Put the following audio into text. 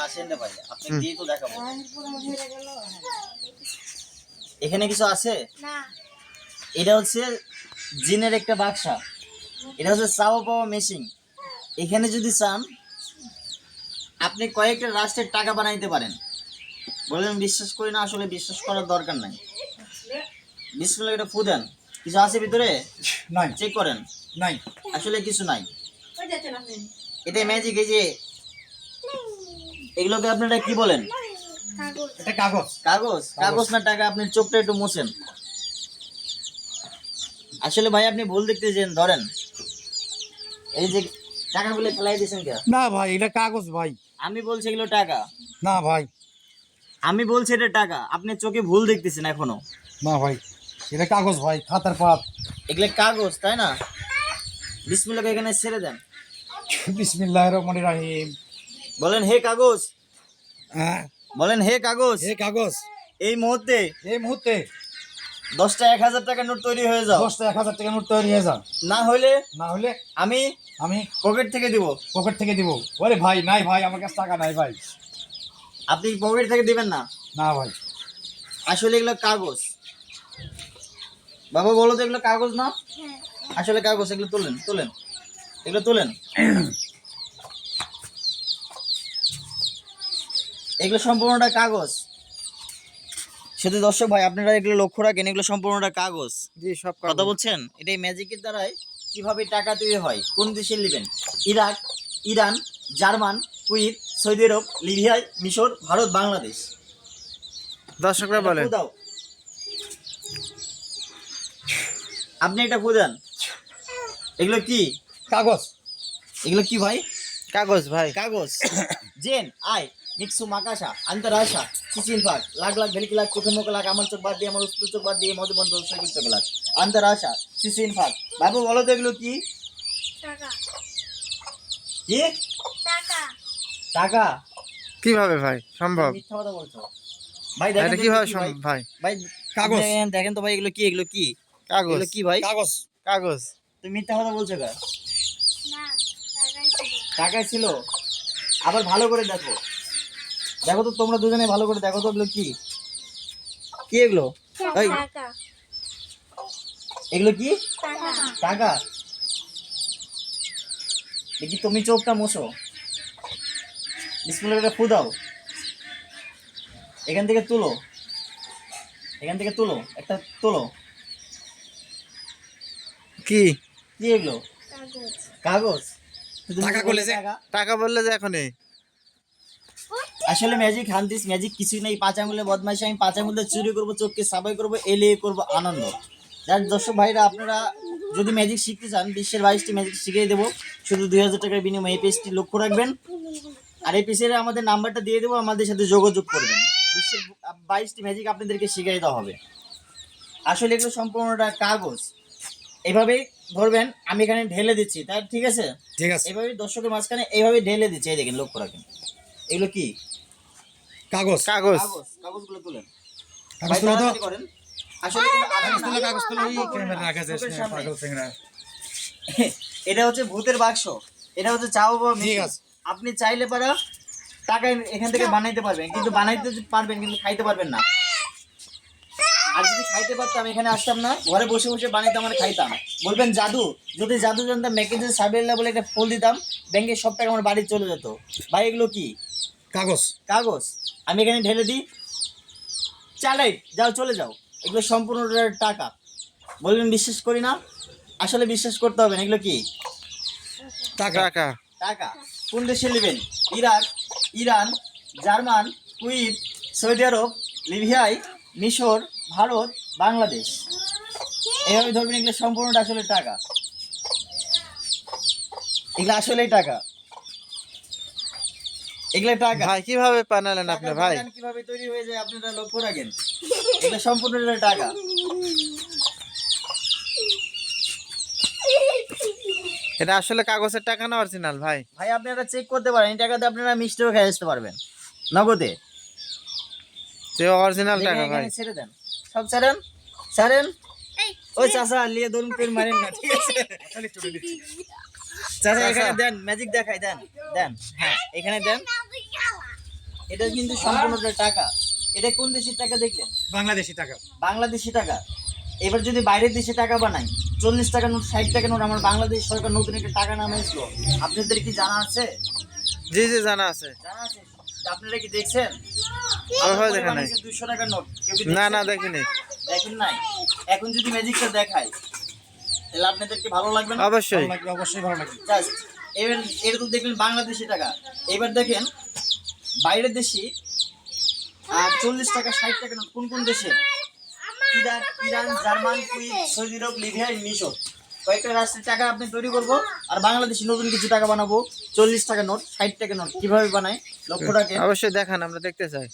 আসেন না ভাই, আপনি দিয়ে তো দেখাবো। এখানে কিছু আছে না। এটা হচ্ছে জিনের একটা বাক্সা, এটা হচ্ছে চাওয়া পাওয়া মেশিন। এখানে যদি চান আপনি কয়েকটা রাষ্ট্রের টাকা বানাইতে পারেন। বললেন বিশ্বাস করি না, আসলে বিশ্বাস করার দরকার নাই। বিসমিল্লাহ এটা ফু দেন, কিছু আছে ভিতরে নাই, চেক করেন। নাই। আসলে কিছু নাই, এটা ম্যাজিক। এই যে এগুলোকে আপনারা কি বলেন? কাগজ। এটা কাগজ। কাগজ। কাগজ না টাকা? আপনি চোখটা একটু মোছেন। আসলে ভাই আপনি ভুল দেখতেছেন। ধরেন এই যে টাকাগুলো ফেলাই দিয়েছেন কে? না ভাই, এটা কাগজ ভাই। আমি বলছি এগুলো টাকা। না ভাই, আমি বলছি এটা টাকা, আপনি চোখে ভুল দেখতেছেন এখনো। না ভাই, এটা কাগজ ভাই, খাতার পাত। এগুলো কাগজ, তাই না? বিসমিল্লাহ এখানে ছেড়ে দেন, বিসমিল্লাহির রহমানির রহিম। বলেন হে কাগজ, হ্যাঁ, বলেন হে কাগজ। এই কাগজ এই মুহূর্তে এই মুহূর্তে 10টা 1000 টাকা নোট তৈরি হয়ে যাও। 10টা 1000 টাকা নোট তৈরি হয়ে যান। না হলে না হলে আমি আমি পকেট থেকে দিব। পকেট থেকে দিব। ওরে ভাই, নাই ভাই, আমার কাছে টাকা নাই ভাই। আপনি পকেট থেকে দিবেন না? না ভাই, আসলে এগুলো কাগজ। বাবা বলো তো এগুলো কাগজ না? হ্যাঁ। আসলে কাগজ। এগুলো তোলেন, তোলেন, এগুলো তোলেন। এগুলো সম্পূর্ণটা কাগজ। শুধু দর্শক ভাই আপনারা এগুলো লক্ষ্য রাখেন, এগুলো সম্পূর্ণটা কাগজ। জি সব কথা বলছেন? এটাই ম্যাজিকের দ্বারাই কিভাবে টাকা তৈরি হয়। কোন দেশে নেবেন? Iraq, Iran, German, Kuwait, Saudi Arab, Libya, মিশর, ভারত, বাংলাদেশ। দর্শকরা এটা বলেন ফু দাও। আপনি এটা ফুদান। এগুলো কি? কাগজ। এগুলো কি ভাই? কাগজ ভাই। কাগজ। জেন আই নিক্সু মাকাশা আন্তরাশা সিসিন পাক লাখ লাখ ভেলিকি লাখ চোখে মুখে লাখ আমার চোখ বাদ দিয়ে আমার উস্তু চোখ বাদ দিয়ে মধুবন্ধ সৈকিল চোখে লাখ আন্তরাশা সিসিন পাক। বাবু বলো তো এগুলো কি? টাকা। কি টাকা। টাকা? কিভাবে ভাই সম্ভব? মিথ্যা কথা বলছো ভাই। দেখেন এটা তো কিভাবে এগুলো কি ভাই? সম্ভব ভাই? ভাই কাগজ। দেখেন তো ভাই এগুলো কি? এগুলো কি? কাগজ। এগুলো কি ভাই? কাগজ। কাগজ। তুমি মিথ্যা কথা বলছো কেন? না, টাকাই ছিল। টাকায় ছিল? আবার ভালো করে দেখো, দেখো তো তোমরা দুজনে ভালো করে দেখো তো এগুলো কি? কি এগুলো? এই টাকা। এগুলো কি? টাকা। টাকা? দেখি তুমি চোখটা মোছো। বিসমিল্লাহ করে ফু দাও। এখান থেকে তুলো, এখান থেকে তুলো, একটা তুলো। কি? কি এগুলো? কাগজ। কাগজ? শুধু টাকা মুখে বলে বললে যে- টাকা? টাকা বললে যে এখনই আসলে ম্যাজিক হান্দিস ম্যাজিক কিছুই নেই। 5 আঙুলে বদমাইশি, আমি 5 আঙুলে চুরি করবো, চোখকে সাবাই করবো, এলিয়ে করবো আনন্দ। যার দর্শক ভাইরা আপনারা যদি ম্যাজিক শিখতে চান, বিশ্বের 22টি ম্যাজিক শিখিয়ে দেবো শুধু 2000 টাকার বিনিময়ে। এই পেজটি লক্ষ্য রাখবেন, আর এই পেজের আমাদের নাম্বারটা দিয়ে দেবো, আমাদের সাথে যোগাযোগ করবেন। বিশ্বের 22টি ম্যাজিক আপনাদেরকে শিখিয়ে দেওয়া হবে। আসলে এগুলো সম্পূর্ণটা কাগজ। এভাবেই ধরবেন, আমি এখানে ঢেলে দিচ্ছি, তাই ঠিক আছে? ঠিক আছে। এভাবেই দর্শকের মাঝখানে এইভাবে ঢেলে দিচ্ছি। এই দেখেন, লক্ষ্য রাখেন। এগুলো কি? কাগজ। কাগজ। কাগজ। কাগজগুলো তুলেন কাগজ ভাই, তুলো তো। তাড়াতাড়ি করেন। আসলে কিন্তু আঠালো না। কাগজ তুলো। এই ক্যামেরা রাখা যায় চোখের সামনে। পাগল সিংরা। এটা হচ্ছে ভূতের বাক্স, এটা হচ্ছে চাও বাবা ঠিক মেশিন। আছে। আপনি চাইলে পারা টাকা এখান থেকে বানাইতে পারবেন, কিন্তু বানাইতে পারবেন কিন্তু খাইতে পারবেন না। আর যদি খাইতে পারতাম এখানে আসতাম না, ঘরে বসে বসে বানাইতাম আর খাইতাম। বলবেন জাদু, যদি জাদু জানতাম ম্যাকেজে সাবেল্লা বলে একটা ফুল দিতাম, ব্যাংকে সব টাকা আমার বাড়ি চলে যেত। ভাই এগুলো কি? কাগজ। কাগজ। আমি এখানে ঢেলে দিই, চালাই যাও, চলে যাও। এগুলো সম্পূর্ণ টাকা। বলবেন বিশ্বাস করি না, আসলে বিশ্বাস করতে হবে না। এগুলো কি? টাকা। টাকা। টাকা। কোন দেশে নেবেন? Iraq, Iran, German, Kuwait, Saudi Arab, Libya, মিশর, ভারত, বাংলাদেশ। এইভাবে ধরবেন, এগুলো সম্পূর্ণটা আসলে টাকা। এগুলো আসলেই টাকা, এগুলো টাকা। ভাই কিভাবে বানালেন আপনি টাকার ভাই? বাগান কিভাবে তৈরি হয়ে যায় আপনারা লক্ষ্য রাখেন। এগুলো সম্পূর্ণ টাকা। এটা আসলে কাগজের টাকা না অরিজিনাল ভাই? ভাই আপনারা চেক করতে পারেন, এই টাকাতে আপনারা মিষ্টিও খেয়ে আসতে পারবেন নগদে। যে অরিজিনাল দেখে টাকা ভাই। এখানে ছেড়ে দেন, সব ছাড়েন, ছাড়েন। ওই চাচা লিয়ে ধরুন, পেন মারেন না, ঠিক আছে? চাচা এখানে দেন, ম্যাজিক দেখাই, দেন দেন। হ্যাঁ এখানে দেন, এটা কিন্তু সম্পূর্ণটা টাকা। এটা কোন দেশের টাকা দেখলেন? বাংলাদেশি টাকা। বাংলাদেশি টাকা। এবার যদি বাইরের দেশে টাকা বানাই, 40 টাকা নোট, 60 টাকা নোট, আমার বাংলাদেশ সরকার নতুন একটা টাকা নামাইছিল, আপনাদের কি জানা আছে? জি জি জানা আছে। জানা আছে? আপনারা কি দেখছেন? আমার ভাই দেখা নাই। 200 টাকার নোট কেউ কি না দেখছেন? না দেখিনি। দেখেন নাই? এখন যদি ম্যাজিকটা দেখাই তাহলে আপনাদের কি ভালো লাগবে না? অবশ্যই। ভালো লাগবে, অবশ্যই ভালো লাগবে। জাস্ট এবার এটা তো দেখলেন বাংলাদেশি টাকা। এবার দেখেন বাইরের দেশি 40 টাকা 60 টাকা নোট কোন কোন দেশে? Iran, German, Kuwait, Saudi Arab, Libya, মিশর, কয়েকটা রাষ্ট্রের টাকা আপনি তৈরি করবো আর বাংলাদেশি নতুন কিছু টাকা বানাবো। 40 টাকা নোট, 60 টাকা নোট কিভাবে বানায় লক্ষ্য রাখেন। অবশ্যই দেখান, আমরা দেখতে চাই।